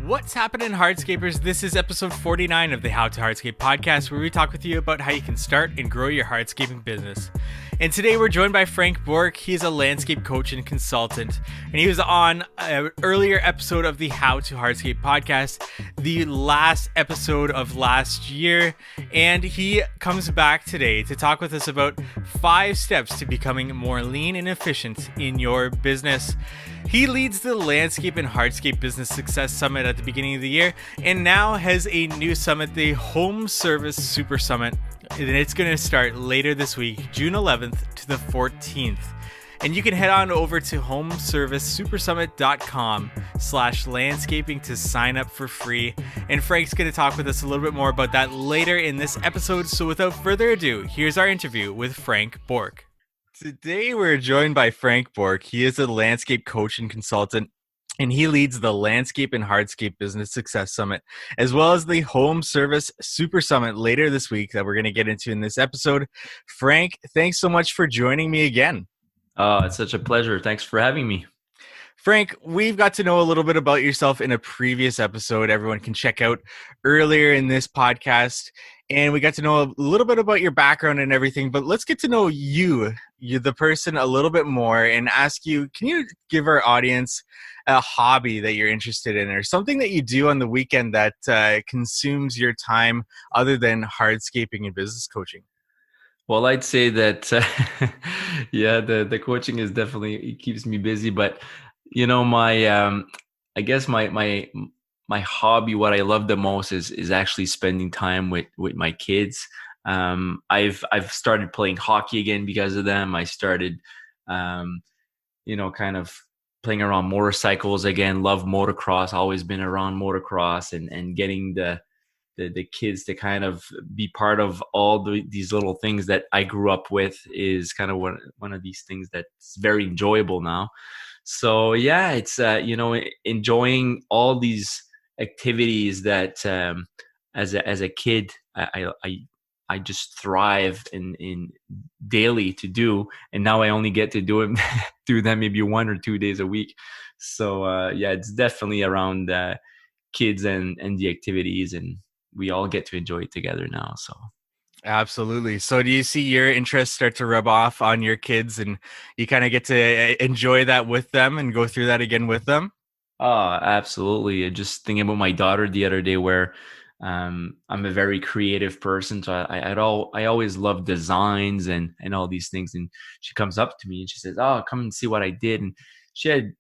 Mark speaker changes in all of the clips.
Speaker 1: What's happening, hardscapers? This is episode 49 of the How to Hardscape podcast, where we talk with you about how you can start and grow your hardscaping business. And today we're joined by Frank Bourque. He's a landscape coach and consultant, and he was on an earlier episode of the How to Hardscape podcast, the last episode of last year, and he comes back today to talk with us about 5 steps to becoming more lean and efficient in your business. He leads the Landscape and Hardscape Business Success Summit at the beginning of the year, and now has a new summit, the Home Service Super Summit, and it's going to start later this week, June 11th to the 14th. And you can head on over to homeservicesupersummit.com/landscaping to sign up for free. And Frank's going to talk with us a little bit more about that later in this episode. So without further ado, here's our interview with Frank Bourque. Today, we're joined by Frank Bourque. He is a landscape coach and consultant, and he leads the Landscape and Hardscape Business Success Summit, as well as the Home Service Super Summit later this week that we're going to get into in this episode. Frank, thanks so much for joining me again.
Speaker 2: It's such a pleasure. Thanks for having me.
Speaker 1: Frank, we've got to know a little bit about yourself in a previous episode. Everyone can check out earlier in this podcast. And we got to know a little bit about your background and everything, but let's get to know you, the person, a little bit more and ask you, can you give our audience a hobby that you're interested in or something that you do on the weekend that consumes your time other than hardscaping and business coaching?
Speaker 2: Well, I'd say that, the coaching is definitely, it keeps me busy, but my hobby, what I love the most is actually spending time with my kids. I've started playing hockey again because of them. I started, kind of playing around motorcycles again. Love motocross. Always been around motocross and getting the kids to kind of be part of all these little things that I grew up with is kind of one of these things that's very enjoyable now. So yeah, it's enjoying all these activities that as a kid I just thrive in daily to do, and now I only get to do them maybe 1 or 2 days a week. So it's definitely around kids and the activities, and we all get to enjoy it together now. So
Speaker 1: Absolutely. So do you see your interests start to rub off on your kids and you kind of get to enjoy that with them and go through that again with them?
Speaker 2: Oh, absolutely. Just thinking about my daughter the other day, where I'm a very creative person, so I always love designs and all these things. And she comes up to me and she says, "Oh, come and see what I did." And she had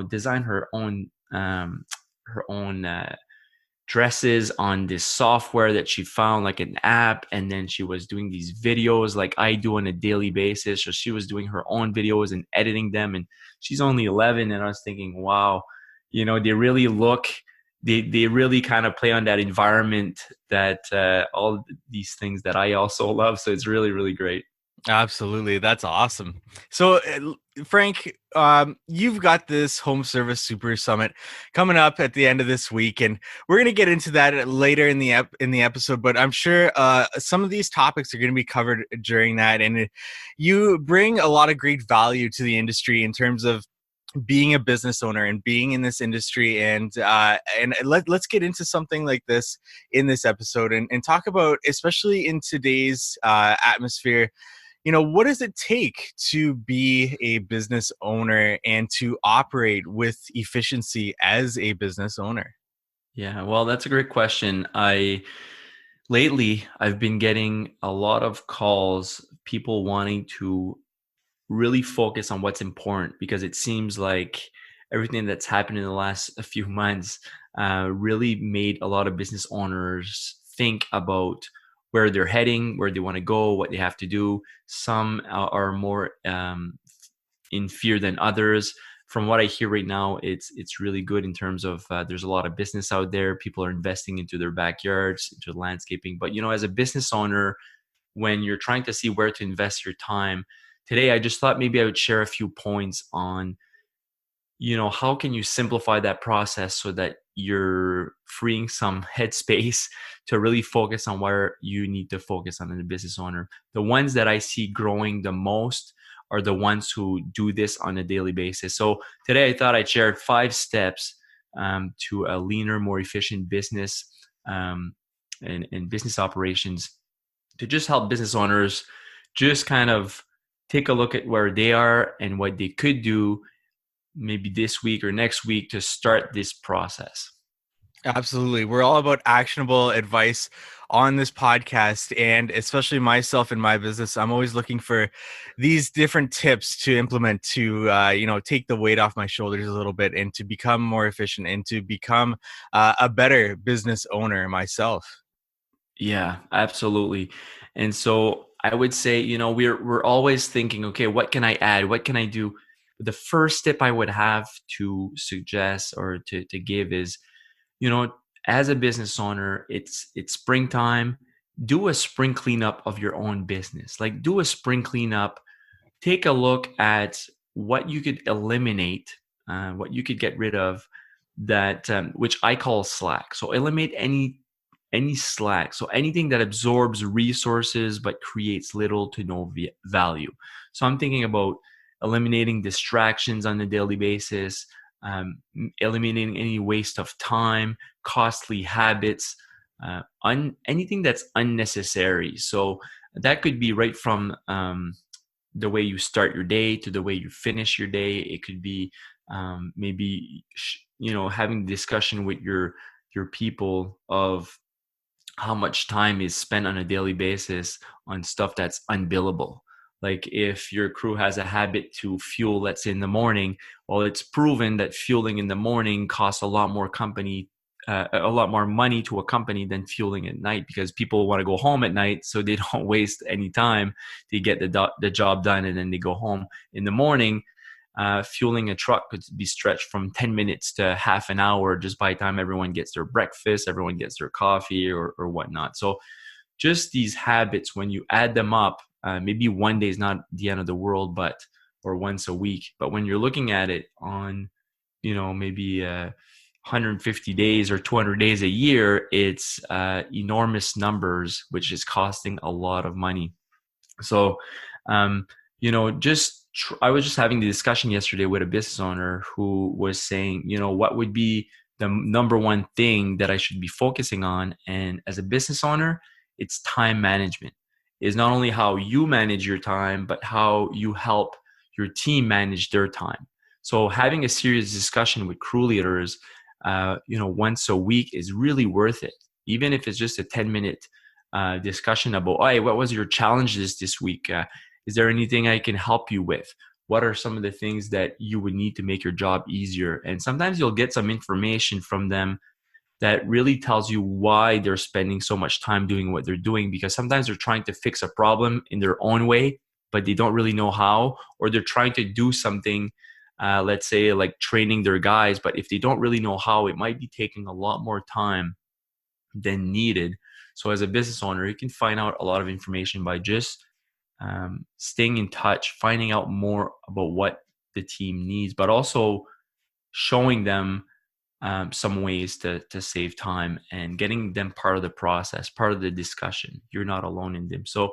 Speaker 2: designed her own dresses on this software that she found, like an app, and then she was doing these videos like I do on a daily basis. So she was doing her own videos and editing them, and she's only 11. And I was thinking, wow, they really they really kind of play on that environment that all these things that I also love. So it's really, really great.
Speaker 1: Absolutely. That's awesome. So, Frank, you've got this Home Service Super Summit coming up at the end of this week, and we're going to get into that later in the episode, but I'm sure some of these topics are going to be covered during that, and you bring a lot of great value to the industry in terms of being a business owner and being in this industry, and let's get into something like this in this episode and talk about, especially in today's atmosphere, what does it take to be a business owner and to operate with efficiency as a business owner?
Speaker 2: Yeah, well, that's a great question. Lately, I've been getting a lot of calls, people wanting to really focus on what's important, because it seems like everything that's happened in the last few months really made a lot of business owners think about where they're heading, where they want to go, what they have to do. Some are more in fear than others. From what I hear right now, it's really good in terms of there's a lot of business out there. People are investing into their backyards, into landscaping. But as a business owner, when you're trying to see where to invest your time, today I just thought maybe I would share a few points on how can you simplify that process so that you're freeing some headspace to really focus on where you need to focus on as a business owner. The ones that I see growing the most are the ones who do this on a daily basis. So today I thought I'd share 5 steps to a leaner, more efficient business um, and business operations, to just help business owners just kind of take a look at where they are and what they could do maybe this week or next week to start this process.
Speaker 1: Absolutely. We're all about actionable advice on this podcast, and especially myself in my business, I'm always looking for these different tips to implement to, take the weight off my shoulders a little bit and to become more efficient and to become a better business owner myself.
Speaker 2: Yeah, absolutely. And so I would say, we're always thinking, okay, what can I add? What can I do? The first tip I would have to suggest or to give is, you know, as a business owner, it's springtime. Do a spring cleanup of your own business. Like, do a spring cleanup. Take a look at what you could eliminate, what you could get rid of, that which I call slack. So eliminate any slack. So anything that absorbs resources but creates little to no value. So I'm thinking about eliminating distractions on a daily basis, eliminating any waste of time, costly habits, anything that's unnecessary. So that could be right from the way you start your day to the way you finish your day. It could be maybe having discussion with your people of how much time is spent on a daily basis on stuff that's unbillable. Like if your crew has a habit to fuel, let's say in the morning, well, it's proven that fueling in the morning costs a lot more money to a company than fueling at night, because people want to go home at night, so they don't waste any time to get the job done, and then they go home in the morning. Fueling a truck could be stretched from 10 minutes to half an hour just by the time everyone gets their breakfast, everyone gets their coffee or whatnot. So just these habits, when you add them up, maybe one day is not the end of the world, or once a week. But when you're looking at it on, maybe 150 days or 200 days a year, it's enormous numbers, which is costing a lot of money. So, I was just having the discussion yesterday with a business owner who was saying, what would be the number one thing that I should be focusing on? And as a business owner, it's time management. Is not only how you manage your time, but how you help your team manage their time. So having a serious discussion with crew leaders, once a week is really worth it. Even if it's just a 10-minute discussion about, hey, what was your challenges this week? Is there anything I can help you with? What are some of the things that you would need to make your job easier? And sometimes you'll get some information from them that really tells you why they're spending so much time doing what they're doing, because sometimes they're trying to fix a problem in their own way, but they don't really know how, or they're trying to do something, let's say like training their guys, but if they don't really know how, it might be taking a lot more time than needed. So as a business owner, you can find out a lot of information by just staying in touch, finding out more about what the team needs, but also showing them some ways to save time and getting them part of the process, part of the discussion. You're not alone in them. So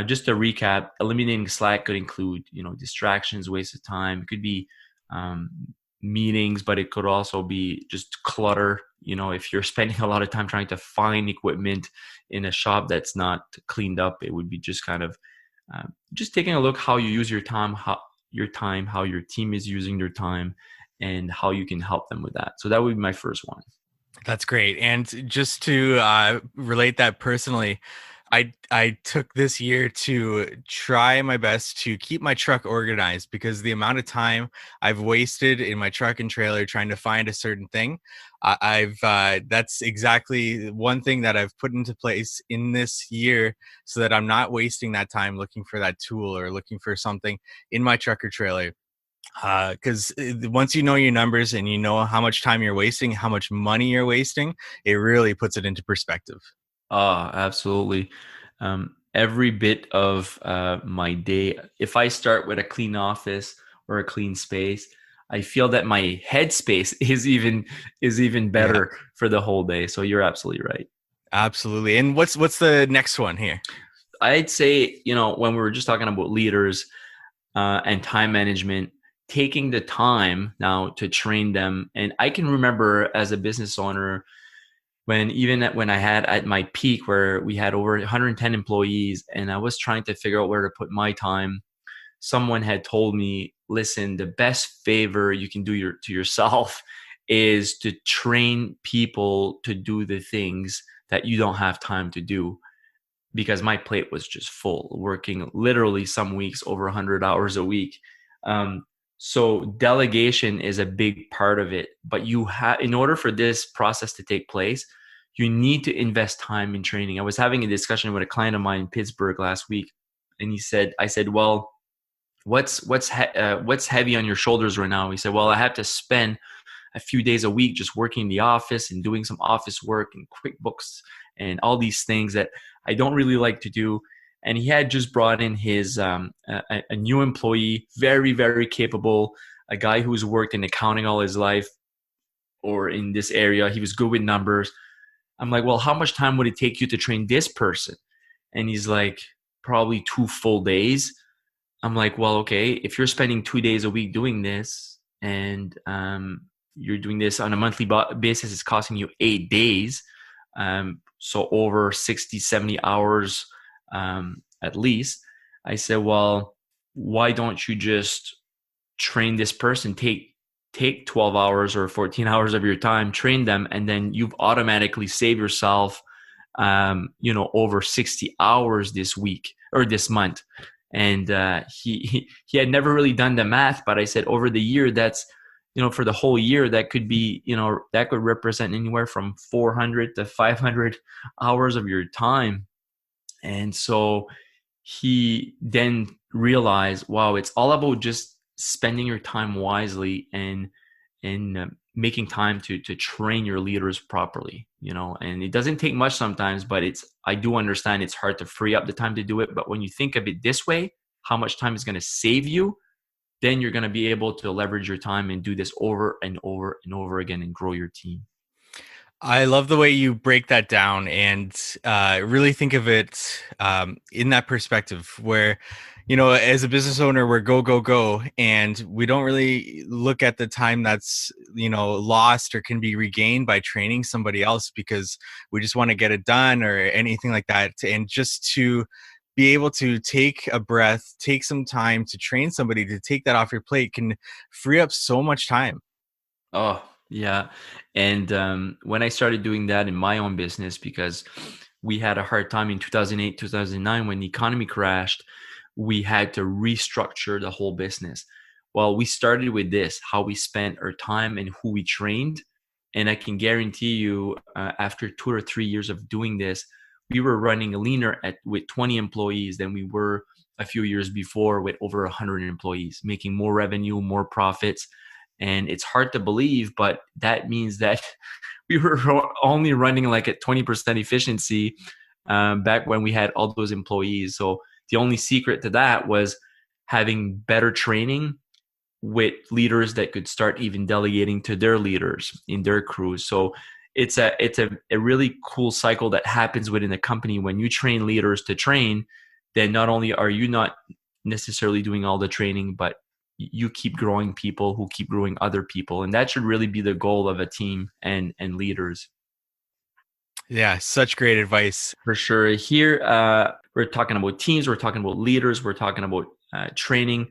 Speaker 2: just to recap, eliminating slack could include, distractions, waste of time. It could be um, meetings, but it could also be just clutter. If you're spending a lot of time trying to find equipment in a shop that's not cleaned up, it would be just kind of just taking a look how you use your time, how your team is using their time, and how you can help them with that. So that would be my first one.
Speaker 1: That's great. And just to relate that personally, I took this year to try my best to keep my truck organized, because the amount of time I've wasted in my truck and trailer trying to find a certain thing, I've that's exactly one thing that I've put into place in this year, so that I'm not wasting that time looking for that tool or looking for something in my truck or trailer. Because once you know your numbers and you know how much time you're wasting, how much money you're wasting, it really puts it into perspective.
Speaker 2: Absolutely. Every bit of my day, if I start with a clean office or a clean space, I feel that my headspace is even
Speaker 1: Yeah,
Speaker 2: better for the whole day. So you're absolutely right.
Speaker 1: absolutely. And what's the next one here?
Speaker 2: I'd say, when we were just talking about leaders and time management, taking the time now to train them. And I can remember as a business owner, when I had at my peak where we had over 110 employees and I was trying to figure out where to put my time, someone had told me, listen, the best favor you can do to yourself is to train people to do the things that you don't have time to do, because my plate was just full, working literally some weeks over 100 hours a week. Um, so delegation is a big part of it, but in order for this process to take place, you need to invest time in training. I was having a discussion with a client of mine in Pittsburgh last week, and I said, well, what's heavy on your shoulders right now? He said, well, I have to spend a few days a week just working in the office and doing some office work and QuickBooks and all these things that I don't really like to do. And he had just brought in his a new employee, very, very capable, a guy who's worked in accounting all his life or in this area. He was good with numbers. I'm like, well, how much time would it take you to train this person? And he's like, probably 2 full days. I'm like, well, okay, if you're spending 2 days a week doing this and you're doing this on a monthly basis, it's costing you 8 days. So over 60, 70 hours at least. I said, well, why don't you just train this person, take 12 hours or 14 hours of your time, train them, and then you've automatically saved yourself, over 60 hours this week or this month. And he had never really done the math, but I said over the year, that's, for the whole year, that could be, that could represent anywhere from 400 to 500 hours of your time. And so he then realized, wow, it's all about just spending your time wisely and making time to train your leaders properly, and it doesn't take much sometimes, but I do understand it's hard to free up the time to do it. But when you think of it this way, how much time is going to save you, then you're going to be able to leverage your time and do this over and over and over again and grow your team.
Speaker 1: I love the way you break that down and really think of it in that perspective where, as a business owner, we're go, go, go. And we don't really look at the time that's, lost or can be regained by training somebody else because we just want to get it done or anything like that. And just to be able to take a breath, take some time to train somebody to take that off your plate can free up so much time.
Speaker 2: Oh, yeah. And when I started doing that in my own business, because we had a hard time in 2008, 2009, when the economy crashed, we had to restructure the whole business. Well, we started with this, how we spent our time and who we trained. And I can guarantee you, after 2 or 3 years of doing this, we were running leaner with 20 employees than we were a few years before with over 100 employees, making more revenue, more profits. And it's hard to believe, but that means that we were only running like at 20% efficiency back when we had all those employees. So the only secret to that was having better training with leaders that could start even delegating to their leaders in their crews. So it's a really cool cycle that happens within a company. When you train leaders to train, then not only are you not necessarily doing all the training, but you keep growing people who keep growing other people. And that should really be the goal of a team and leaders.
Speaker 1: Yeah, such great advice.
Speaker 2: For sure. Here, we're talking about teams, we're talking about leaders, we're talking about training.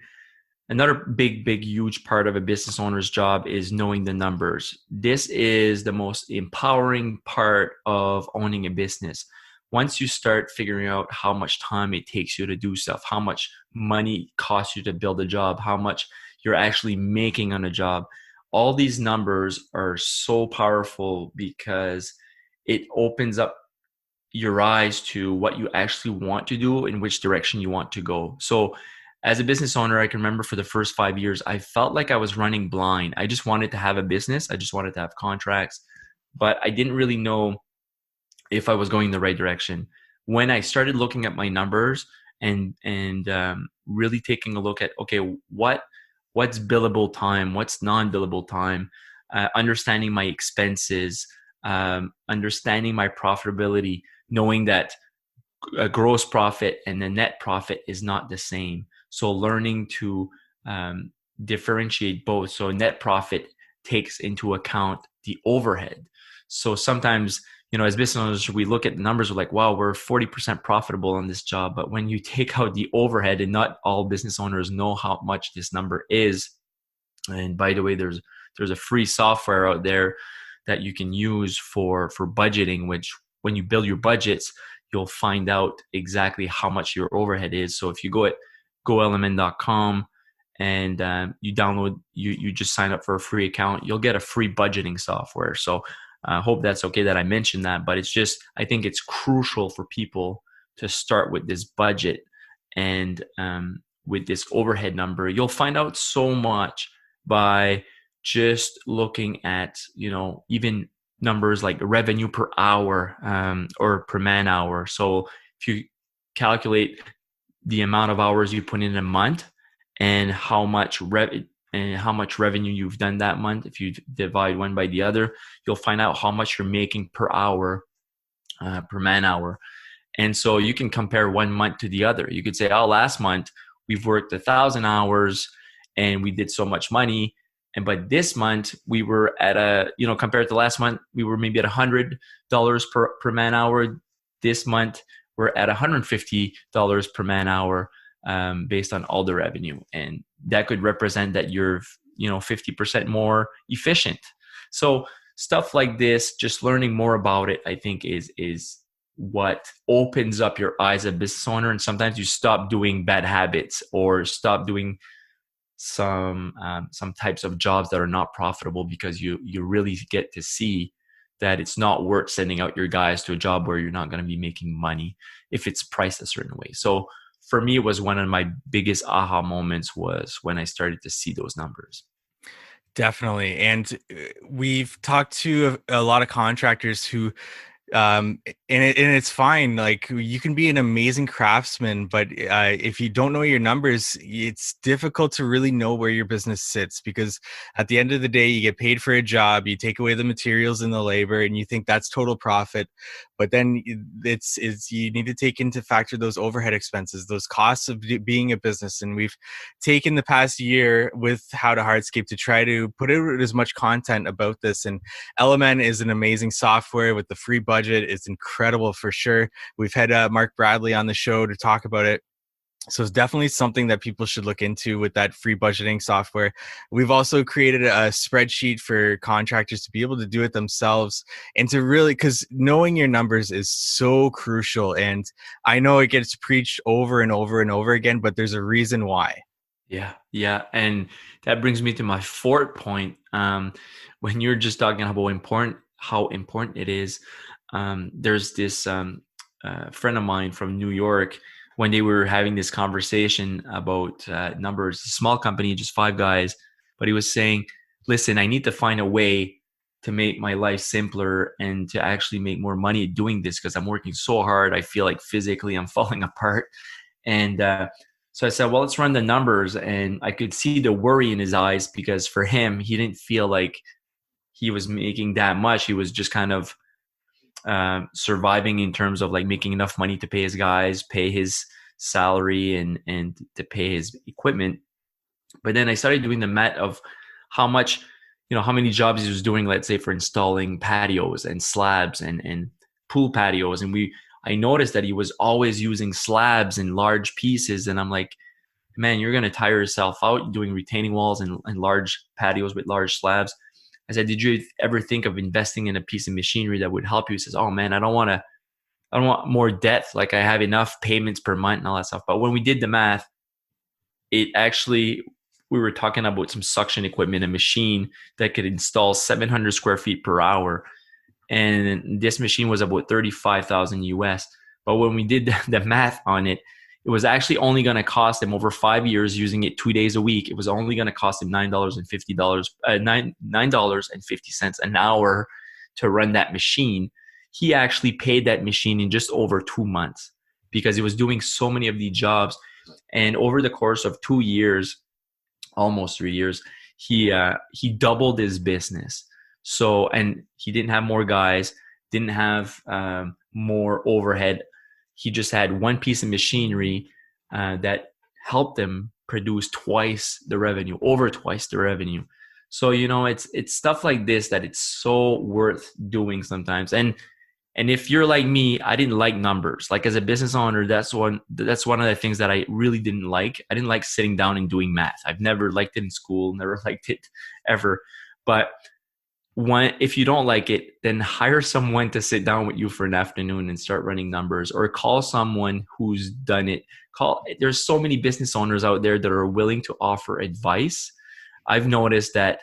Speaker 2: Another big, huge part of a business owner's job is knowing the numbers. This is the most empowering part of owning a business. Once you start figuring out how much time it takes you to do stuff, how much money it costs you to build a job, how much you're actually making on a job, all these numbers are so powerful because it opens up your eyes to what you actually want to do, in which direction you want to go. So as a business owner, I can remember for the first 5 years, I felt like I was running blind. I just wanted to have a business. I just wanted to have contracts, but I didn't really know if I was going the right direction. When I started looking at my numbers and really taking a look at, okay, what's billable time, what's non-billable time, understanding my expenses, understanding my profitability, knowing that a gross profit and a net profit is not the same. So learning to differentiate both. So net profit takes into account the overhead. So sometimes, as business owners, we look at the numbers, we're like, wow, we're 40% profitable on this job. But when you take out the overhead, and not all business owners know how much this number is. And by the way, there's a free software out there that you can use for budgeting, which when you build your budgets, you'll find out exactly how much your overhead is. So if you go at golmn.com and you download, you just sign up for a free account, you'll get a free budgeting software. So I hope that's okay that I mentioned that, but it's just, I think it's crucial for people to start with this budget and with this overhead number. You'll find out so much by just looking at, even numbers like revenue per hour or per man hour. So if you calculate the amount of hours you put in a month and how much revenue you've done that month, if you divide one by the other, you'll find out how much you're making per hour, per man hour. And so you can compare one month to the other. You could say, oh, last month we've worked 1,000 hours and we did so much money. But this month we were at compared to last month, we were maybe at $100 per man hour. This month we're at $150 per man hour based on all the revenue. And that could represent that you're, 50% more efficient. So stuff like this, just learning more about it, I think is what opens up your eyes as a business owner. And sometimes you stop doing bad habits or stop doing some types of jobs that are not profitable, because you really get to see that it's not worth sending out your guys to a job where you're not going to be making money if it's priced a certain way. So for me, it was one of my biggest aha moments was when I started to see those numbers.
Speaker 1: Definitely. And we've talked to a lot of contractors who and it's fine. Like, you can be an amazing craftsman, but if you don't know your numbers, it's difficult to really know where your business sits, because at the end of the day, you get paid for a job, you take away the materials and the labor, and you think that's total profit. But then it's you need to take into factor those overhead expenses, those costs of being a business. And we've taken the past year with How to Hardscape to try to put out as much content about this. And LMN is an amazing software with the free budget. It's incredible for sure. We've had Mark Bradley on the show to talk about it. So it's definitely something that people should look into with that free budgeting software. We've also created a spreadsheet for contractors to be able to do it themselves, and to really, because knowing your numbers is so crucial. And I know it gets preached over and over and over again, but there's a reason why.
Speaker 2: Yeah. And that brings me to my fourth point. When you're just talking about how important it is, there's this friend of mine from New York. When they were having this conversation about numbers, a small company, just 5 guys, but he was saying, listen, I need to find a way to make my life simpler and to actually make more money doing this, because I'm working so hard. I feel like physically I'm falling apart. And so I said, well, let's run the numbers. And I could see the worry in his eyes, because for him, he didn't feel like he was making that much. He was just kind of surviving in terms of like making enough money to pay his guys, pay his salary, and to pay his equipment. But then I started doing the math of how much, how many jobs he was doing, let's say for installing patios and slabs and pool patios. And I noticed that he was always using slabs in large pieces. And I'm like, man, you're going to tire yourself out doing retaining walls and large patios with large slabs. I said, did you ever think of investing in a piece of machinery that would help you? He says, oh man, I don't want more debt. Like, I have enough payments per month and all that stuff. But when we did the math, we were talking about some suction equipment, a machine that could install 700 square feet per hour. And this machine was about 35,000 US. But when we did the math on it, it was actually only going to cost him over 5 years using it 2 days a week. It was only going to cost him $9.50 an hour to run that machine. He actually paid that machine in just over 2 months, because he was doing so many of these jobs. And over the course of 2 years, almost 3 years, he doubled his business. So, and he didn't have more guys, didn't have more overhead. He just had one piece of machinery that helped him produce twice the revenue, over twice the revenue. So, it's stuff like this that it's so worth doing sometimes. And if you're like me, I didn't like numbers. Like as a business owner, that's one of the things that I really didn't like. I didn't like sitting down and doing math. I've never liked it in school, never liked it ever. But if you don't like it, then hire someone to sit down with you for an afternoon and start running numbers, or call someone who's done it. There's so many business owners out there that are willing to offer advice. I've noticed that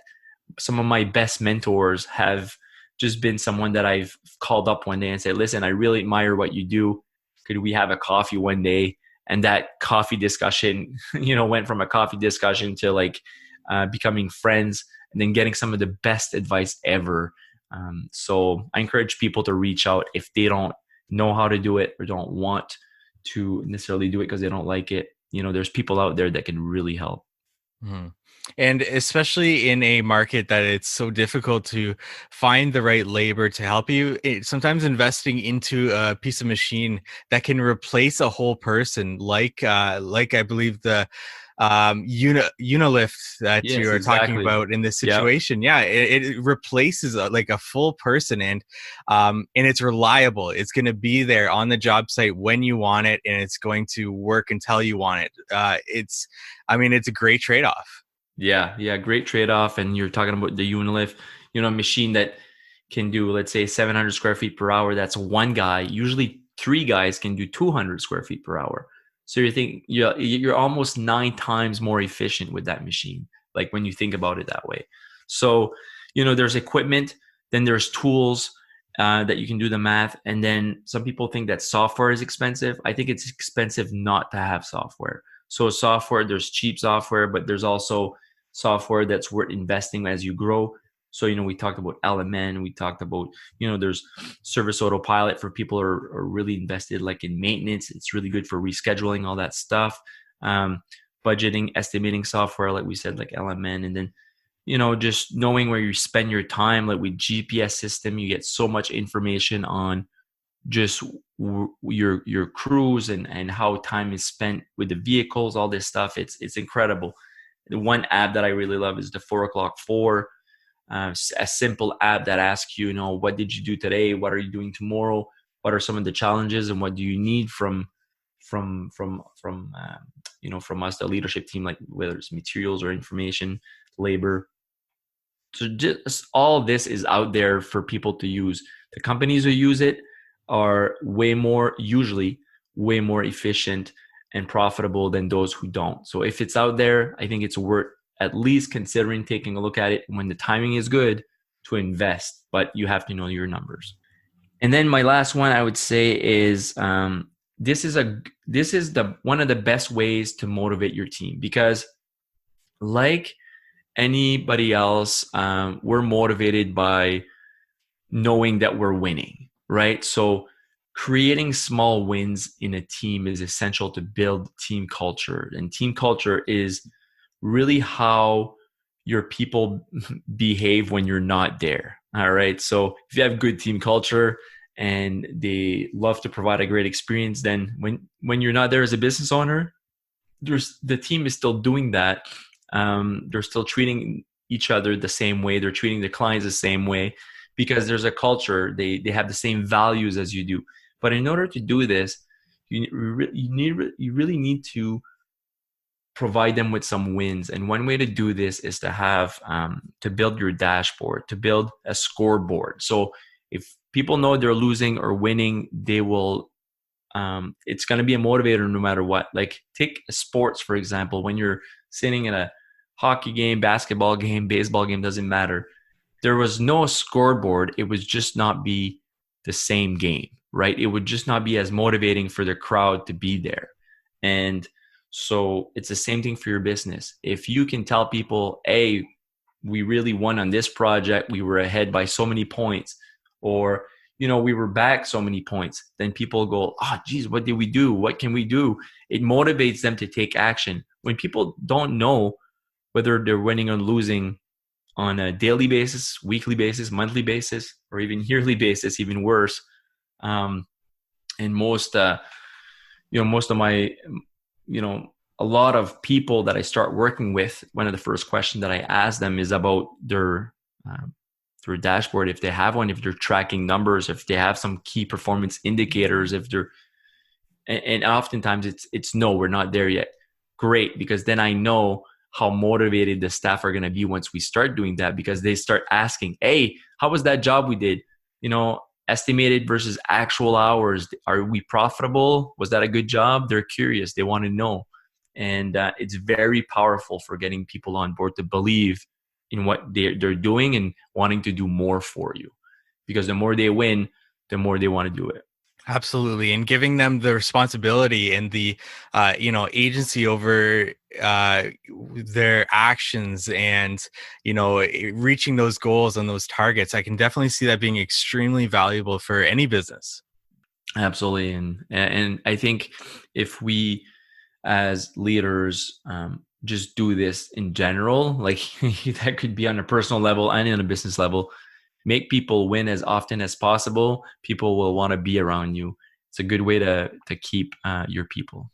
Speaker 2: some of my best mentors have just been someone that I've called up one day and said, listen, I really admire what you do. Could we have a coffee one day? And that coffee discussion, went from a coffee discussion to like becoming friends, and then getting some of the best advice ever. So I encourage people to reach out if they don't know how to do it or don't want to necessarily do it because they don't like it. There's people out there that can really help.
Speaker 1: Mm-hmm. And especially in a market that it's so difficult to find the right labor to help you, sometimes investing into a piece of machine that can replace a whole person, like I believe the Unilift that
Speaker 2: Yes,
Speaker 1: you are talking
Speaker 2: exactly.
Speaker 1: about in this
Speaker 2: Yep.
Speaker 1: situation. Yeah, it replaces like a full person, and it's reliable. It's going to be there on the job site when you want it, and it's going to work until you want it. It's a great trade-off.
Speaker 2: Yeah, great trade-off. And you're talking about the Unilift, a machine that can do, let's say, 700 square feet per hour. That's one guy. Usually 3 guys can do 200 square feet per hour. So you're almost 9 times more efficient with that machine, like when you think about it that way. So, there's equipment, then there's tools that you can do the math. And then some people think that software is expensive. I think it's expensive not to have software. So software, there's cheap software, but there's also software that's worth investing as you grow. So, we talked about LMN, we talked about, there's service autopilot for people who are really invested like in maintenance. It's really good for rescheduling, all that stuff. Budgeting, estimating software, like we said, like LMN. And then, just knowing where you spend your time, like with GPS system, you get so much information on just your crews and how time is spent with the vehicles, all this stuff. It's incredible. The one app that I really love is the 4:00 a simple app that asks you, what did you do today? What are you doing tomorrow? What are some of the challenges, and what do you need from from us, the leadership team, like whether it's materials or information, labor. So just all this is out there for people to use. The companies who use it are usually way more efficient and profitable than those who don't. So if it's out there, I think it's worth at least considering taking a look at it when the timing is good to invest, but you have to know your numbers. And then my last one I would say is this is one of the best ways to motivate your team, because like anybody else, we're motivated by knowing that we're winning, right? So creating small wins in a team is essential to build team culture. And team culture is really how your people behave when you're not there. All right. So if you have good team culture and they love to provide a great experience, then when you're not there as a business owner, the team is still doing that. They're still treating each other the same way. They're treating their clients the same way because there's a culture. They have the same values as you do. But in order to do this, you really need to provide them with some wins. And one way to do this is to have to build your dashboard, to build a scoreboard. So if people know they're losing or winning, they will it's going to be a motivator no matter what. Like take sports, for example. When you're sitting in a hockey game, basketball game, baseball game, doesn't matter. There was no scoreboard. It would just not be the same game, right? It would just not be as motivating for the crowd to be there. And so it's the same thing for your business. If you can tell people, hey, we really won on this project, we were ahead by so many points, or we were back so many points, then people go, oh, geez, what did we do? What can we do? It motivates them to take action. When people don't know whether they're winning or losing on a daily basis, weekly basis, monthly basis, or even yearly basis, even worse. And most of my, a lot of people that I start working with, one of the first questions that I ask them is about um, their dashboard, if they have one, if they're tracking numbers, if they have some key performance indicators, if they're, and oftentimes it's no, we're not there yet. Great, because then I know how motivated the staff are going to be once we start doing that, because they start asking, hey, how was that job we did? Estimated versus actual hours. Are we profitable? Was that a good job? They're curious. They want to know. And it's very powerful for getting people on board to believe in what they're doing and wanting to do more for you. Because the more they win, the more they want to do it.
Speaker 1: Absolutely. And giving them the responsibility and the, agency over their actions and, reaching those goals and those targets. I can definitely see that being extremely valuable for any business.
Speaker 2: Absolutely. And I think if we as leaders just do this in general, like that could be on a personal level and on a business level, make people win as often as possible, people will want to be around you. It's a good way to keep your people.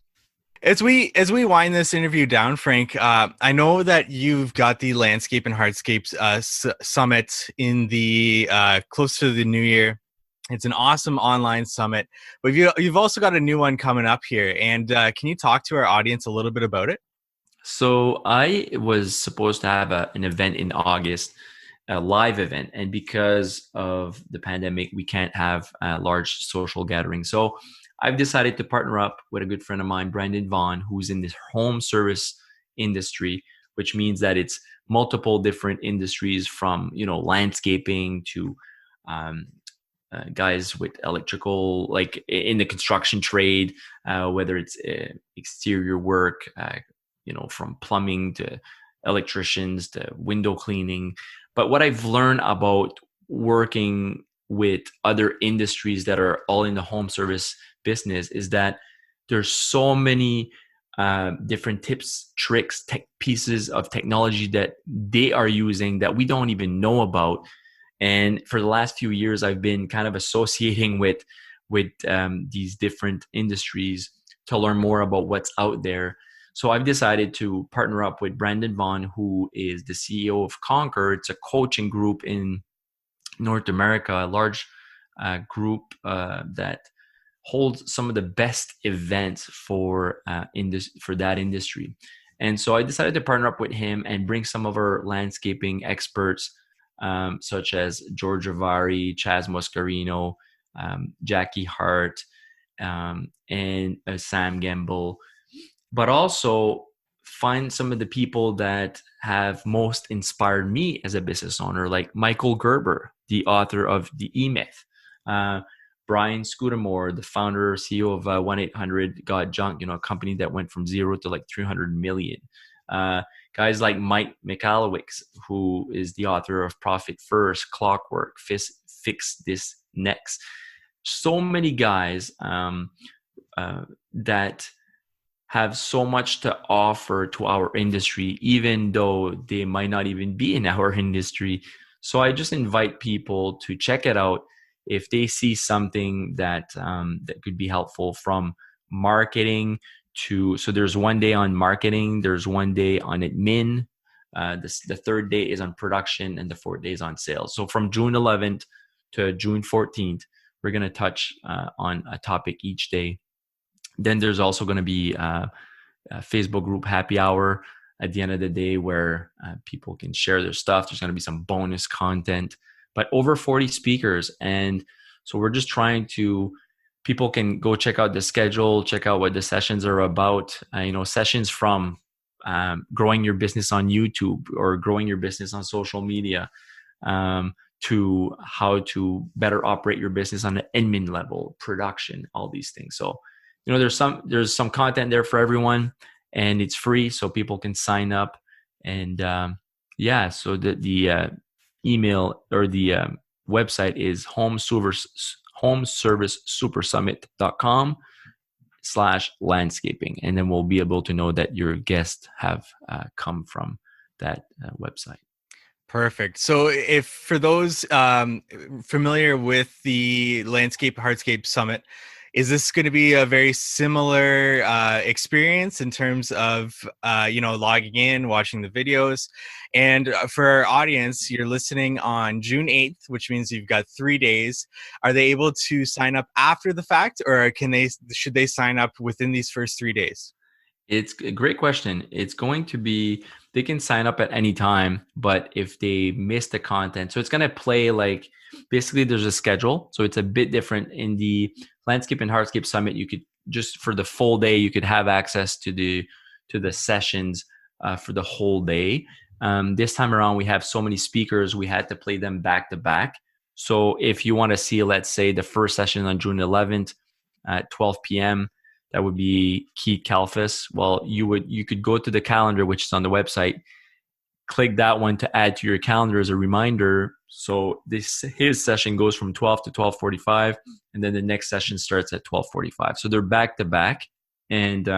Speaker 1: As we wind this interview down, Frank, I know that you've got the Landscape and Hardscapes Summit in the close to the new year. It's an awesome online summit, but you've also got a new one coming up here. And can you talk to our audience a little bit about it?
Speaker 2: So I was supposed to have an event in August, a live event, and because of the pandemic, we can't have a large social gathering. So I've decided to partner up with a good friend of mine, Brandon Vaughn, who's in this home service industry, which means that it's multiple different industries, from landscaping to um, guys with electrical, like in the construction trade, whether it's exterior work, from plumbing to electricians to window cleaning. But what I've learned about working with other industries that are all in the home service business is that there's so many different tips, tricks, tech pieces of technology that they are using that we don't even know about. And for the last few years, I've been kind of associating with these different industries to learn more about what's out there. So I've decided to partner up with Brandon Vaughn, who is the CEO of Conquer. It's a coaching group in North America, a large group that holds some of the best events for that industry. And so I decided to partner up with him and bring some of our landscaping experts, such as George Avari, Chaz Moscarino, Jackie Hart, and Sam Gamble, but also find some of the people that have most inspired me as a business owner, like Michael Gerber, the author of The E-Myth, Brian Scudamore, the founder, CEO of 1-800-GOT-JUNK, a company that went from zero to like 300 million. Guys like Mike Michalowicz, who is the author of Profit First, Clockwork, Fix This Next. So many guys that have so much to offer to our industry, even though they might not even be in our industry. So I just invite people to check it out if they see something that that could be helpful, from marketing to, so there's one day on marketing, there's one day on admin, the third day is on production, and the fourth day is on sales. So from June 11th to June 14th, we're going to touch on a topic each day. Then there's also going to be a Facebook group happy hour at the end of the day where people can share their stuff. There's going to be some bonus content, but over 40 speakers. And so we're just trying to, people can go check out the schedule, check out what the sessions are about. Sessions from growing your business on YouTube or growing your business on social media, to how to better operate your business on the admin level, production, all these things. So there's some content there for everyone, and it's free, so people can sign up. And so the email or the website is homeservicesupersummit.com/landscaping, and then we'll be able to know that your guests have come from that website.
Speaker 1: Perfect. So if for those familiar with the Landscape Hardscape Summit, Is this going to be a very similar experience in terms of, logging in, watching the videos? And for our audience, you're listening on June 8th, which means you've got 3 days. Are they able to sign up after the fact, or should they sign up within these first 3 days?
Speaker 2: It's a great question. It's going to be, they can sign up at any time, but if they miss the content, so it's going to play like, basically there's a schedule. So it's a bit different in the Landscape and Hardscape Summit. You could just, for the full day, you could have access to the sessions for the whole day. This time around, we have so many speakers, we had to play them back to back. So if you want to see, let's say the first session on June 11th at 12 p.m., that would be Keith Kalfas. Well, you could go to the calendar, which is on the website, click that one to add to your calendar as a reminder. So his session goes from 12 to 12:45, and then the next session starts at 12:45. So they're back to back, and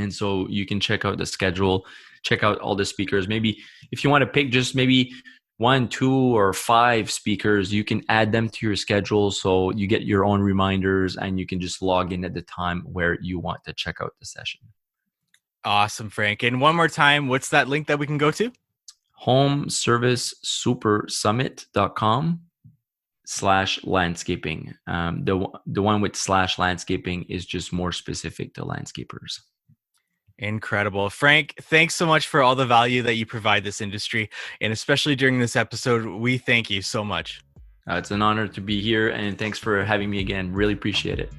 Speaker 2: so you can check out the schedule, check out all the speakers. Maybe if you want to pick just maybe 1, 2, or 5 speakers, you can add them to your schedule so you get your own reminders and you can just log in at the time where you want to check out the session.
Speaker 1: Awesome, Frank. And one more time, what's that link that we can go to?
Speaker 2: homeservicesupersummit.com/landscaping. The one with /landscaping is just more specific to landscapers.
Speaker 1: Incredible. Frank, thanks so much for all the value that you provide this industry. And especially during this episode, we thank you so much.
Speaker 2: It's an honor to be here, and thanks for having me again. Really appreciate it.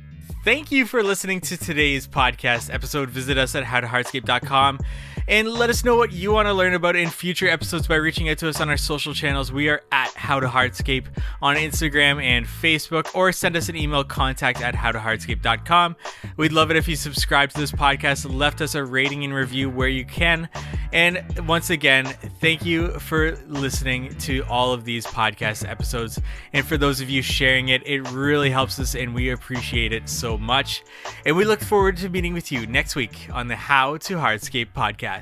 Speaker 1: Thank you for listening to today's podcast episode. Visit us at howtohardscape.com and let us know what you want to learn about in future episodes by reaching out to us on our social channels. We are at How to Hardscape on Instagram and Facebook, or send us an email, contact@howtohardscape.com. We'd love it if you subscribe to this podcast, left us a rating and review where you can. And once again, thank you for listening to all of these podcast episodes. And for those of you sharing it, it really helps us and we appreciate it so much. And we look forward to meeting with you next week on the How to Hardscape podcast.